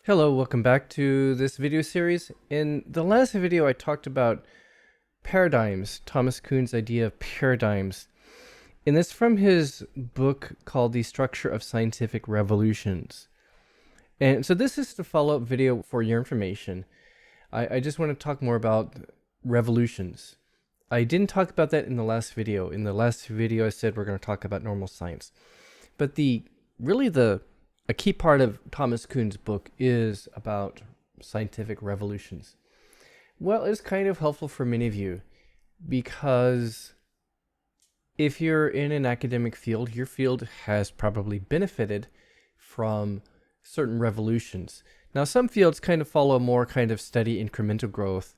Hello, welcome back to this video series. In the last video, I talked about paradigms, Thomas Kuhn's idea of paradigms. And this from his book called The Structure of Scientific Revolutions. And so this is the follow-up video for your information. I just want to talk more about revolutions. I didn't talk about that in the last video. In the last video, I said we're going to talk about normal science. But a key part of Thomas Kuhn's book is about scientific revolutions. Well, it's kind of helpful for many of you because if you're in an academic field, your field has probably benefited from certain revolutions. Now, some fields kind of follow more kind of steady incremental growth,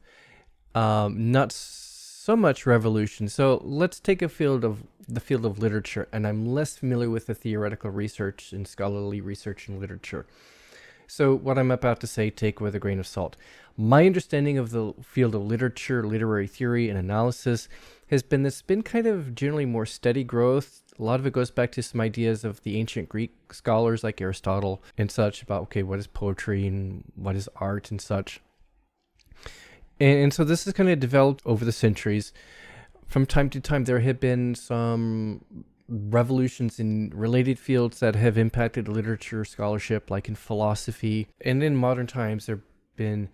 not so much revolution. So let's take the field of literature, and I'm less familiar with the theoretical research and scholarly research in literature. So what I'm about to say, take with a grain of salt. My understanding of the field of literature, literary theory, and analysis has been this been kind of generally more steady growth. A lot of it goes back to some ideas of the ancient Greek scholars like Aristotle and such about, okay, what is poetry and what is art and such. And so this has kind of developed over the centuries. From time to time, there have been some revolutions in related fields that have impacted literature scholarship, like in philosophy. And in modern times, there have been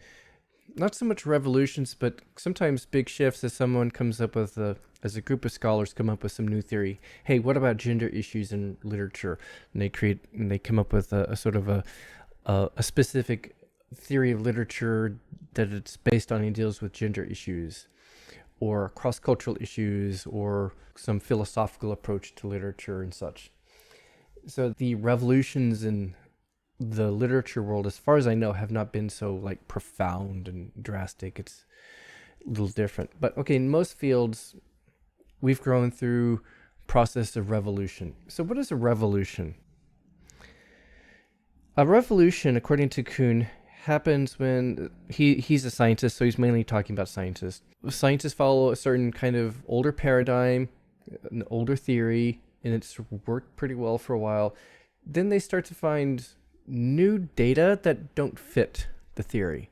not so much revolutions, but sometimes big shifts as someone comes up with, as a group of scholars come up with some new theory. Hey, what about gender issues in literature? And they come up with a sort of a specific theory of literature that it's based on and deals with gender issues or cross-cultural issues or some philosophical approach to literature and such. So the revolutions in the literature world, as far as I know, have not been so like profound and drastic. It's a little different. But okay, in most fields, we've grown through process of revolution. So what is a revolution? A revolution, according to Kuhn, happens when he's a scientist, so he's mainly talking about scientists. Scientists follow a certain kind of older paradigm, an older theory, and it's worked pretty well for a while. Then they start to find new data that don't fit the theory,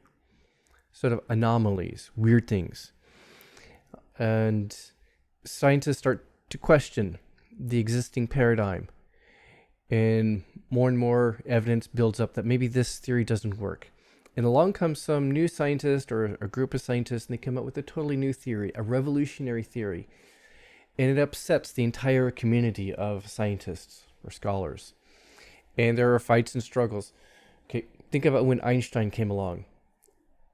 sort of anomalies, weird things. And scientists start to question the existing paradigm. And more evidence builds up that maybe this theory doesn't work. And along comes some new scientist or a group of scientists, and they come up with a totally new theory, a revolutionary theory. And it upsets the entire community of scientists or scholars. And there are fights and struggles. Okay, think about when Einstein came along.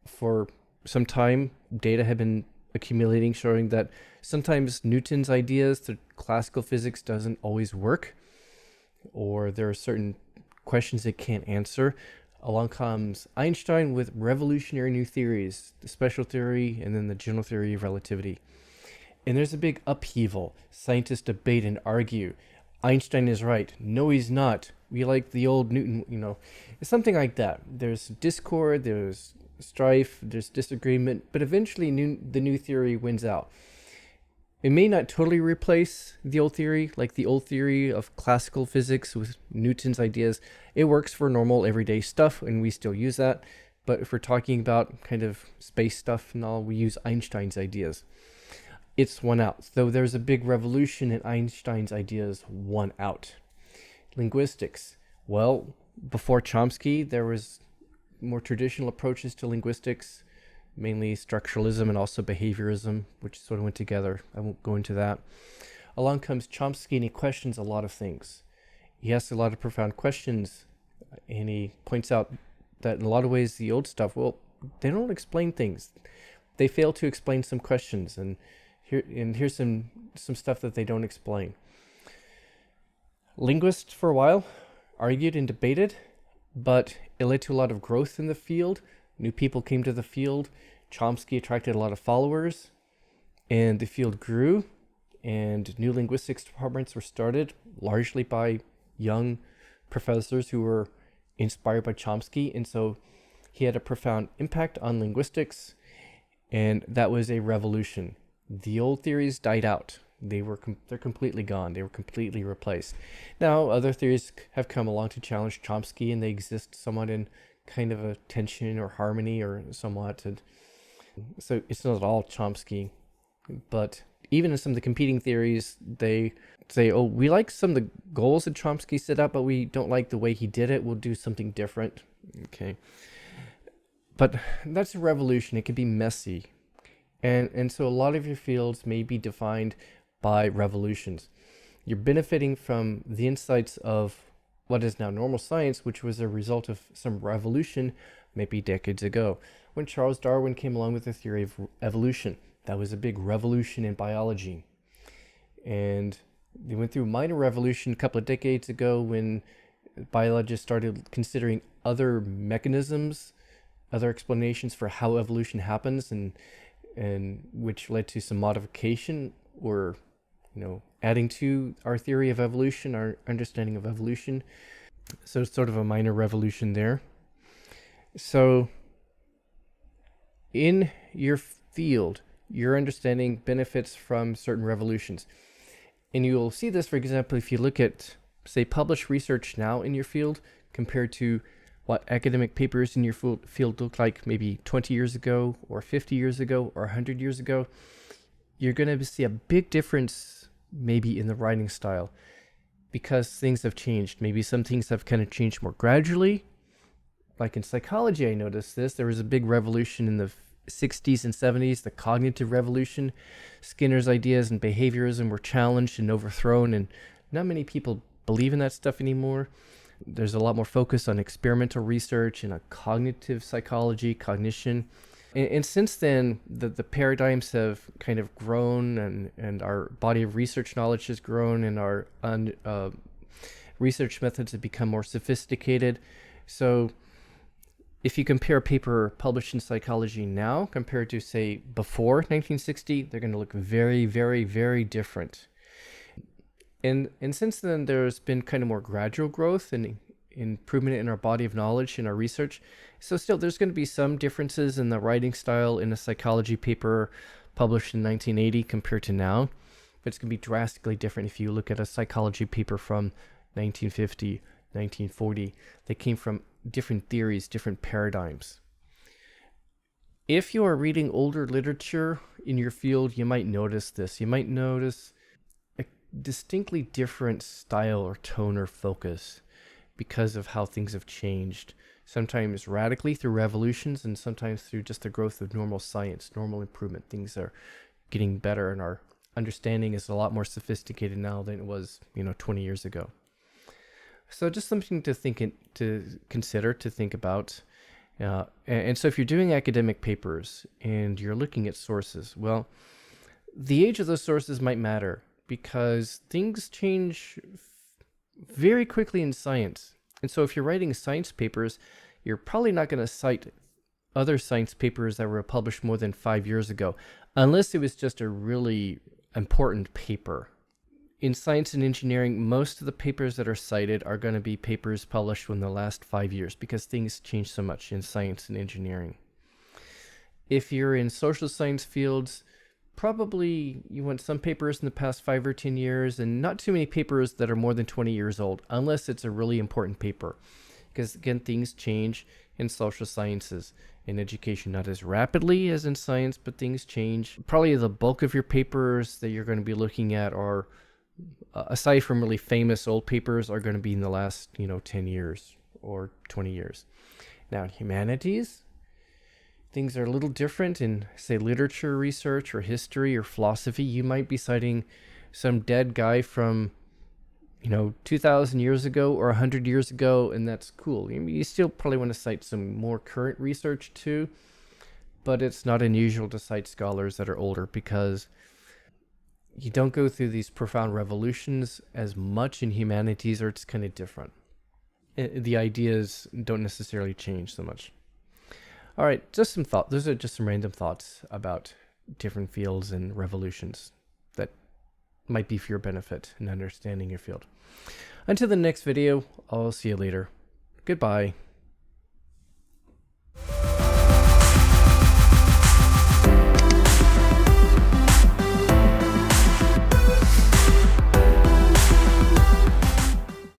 For some time, data had been accumulating showing that sometimes Newton's ideas to classical physics doesn't always work, or there are certain questions it can't answer. Along comes Einstein with revolutionary new theories, the special theory and then the general theory of relativity. And there's a big upheaval. Scientists debate and argue. Einstein is right. No, he's not. We like the old Newton, It's something like that. There's discord, there's strife, there's disagreement, but eventually the new theory wins out. It may not totally replace the old theory, like the old theory of classical physics with Newton's ideas. It works for normal everyday stuff, and we still use that. But if we're talking about kind of space stuff and all, we use Einstein's ideas. It's won out. Though there's a big revolution in Einstein's ideas won out. Linguistics. Well, before Chomsky, there was more traditional approaches to linguistics, mainly structuralism and also behaviorism, which sort of went together. I won't go into that. Along comes Chomsky, and he questions a lot of things. He asks a lot of profound questions, and he points out that in a lot of ways, the old stuff, well, they don't explain things. They fail to explain some questions, and here's some stuff that they don't explain. Linguists, for a while, argued and debated, but it led to a lot of growth in the field. New people came to the field. Chomsky attracted a lot of followers, and the field grew, and new linguistics departments were started, largely by young professors who were inspired by Chomsky, and so he had a profound impact on linguistics, and that was a revolution. The old theories died out. They're completely gone. They were completely replaced. Now, other theories have come along to challenge Chomsky, and they exist somewhat in kind of a tension or harmony or somewhat. And so it's not all Chomsky, but even in some of the competing theories, they say, oh, we like some of the goals that Chomsky set up, but we don't like the way he did it. We'll do something different. Okay. But that's a revolution. It can be messy. And so a lot of your fields may be defined by revolutions. You're benefiting from the insights of what is now normal science, which was a result of some revolution maybe decades ago. When Charles Darwin came along with the theory of evolution, that was a big revolution in biology. And they went through a minor revolution a couple of decades ago when biologists started considering other mechanisms, other explanations for how evolution happens, and which led to some modification or, adding to our theory of evolution, our understanding of evolution. So it's sort of a minor revolution there. So in your field, your understanding benefits from certain revolutions. And you'll see this, for example, if you look at, say, published research now in your field compared to what academic papers in your field look like maybe 20 years ago or 50 years ago or 100 years ago, you're going to see a big difference maybe in the writing style because things have changed. Maybe some things have kind of changed more gradually. Like in psychology, I noticed this. There was a big revolution in the 60s and 70s, the cognitive revolution. Skinner's ideas and behaviorism were challenged and overthrown, and not many people believe in that stuff anymore. There's a lot more focus on experimental research and on cognitive psychology, cognition. And since then, the paradigms have kind of grown, and our body of research knowledge has grown, and our research methods have become more sophisticated. So if you compare a paper published in psychology now compared to, say, before 1960, they're going to look very, very, very different. And since then, there's been kind of more gradual growth and improvement in our body of knowledge in our research. So still, there's going to be some differences in the writing style in a psychology paper published in 1980 compared to now. But it's going to be drastically different if you look at a psychology paper from 1950, 1940. They came from different theories, different paradigms. If you are reading older literature in your field, you might notice this. You might notice a distinctly different style or tone or focus because of how things have changed. Sometimes radically through revolutions, and sometimes through just the growth of normal science, normal improvement. Things are getting better, and our understanding is a lot more sophisticated now than it was, 20 years ago. So just something to consider, to think about. And so if you're doing academic papers and you're looking at sources, well, the age of those sources might matter because things change very quickly in science. And so if you're writing science papers, you're probably not going to cite other science papers that were published more than 5 years ago, unless it was just a really important paper. In science and engineering, most of the papers that are cited are going to be papers published within the last 5 years because things change so much in science and engineering. If you're in social science fields, probably you want some papers in the past 5 or 10 years and not too many papers that are more than 20 years old, unless it's a really important paper. Because again, things change in social sciences. In education, not as rapidly as in science, but things change. Probably the bulk of your papers that you're going to be looking at are, aside from really famous old papers, are going to be in the last 10 years or 20 years. Now in humanities, things are a little different. In, say, literature research or history or philosophy, you might be citing some dead guy from 2,000 years ago or 100 years ago, and that's cool. You still probably want to cite some more current research too, but it's not unusual to cite scholars that are older because you don't go through these profound revolutions as much in humanities, or it's kind of different. The ideas don't necessarily change so much. All right, just some thoughts. Those are just some random thoughts about different fields and revolutions that might be for your benefit in understanding your field. Until the next video, I'll see you later. Goodbye.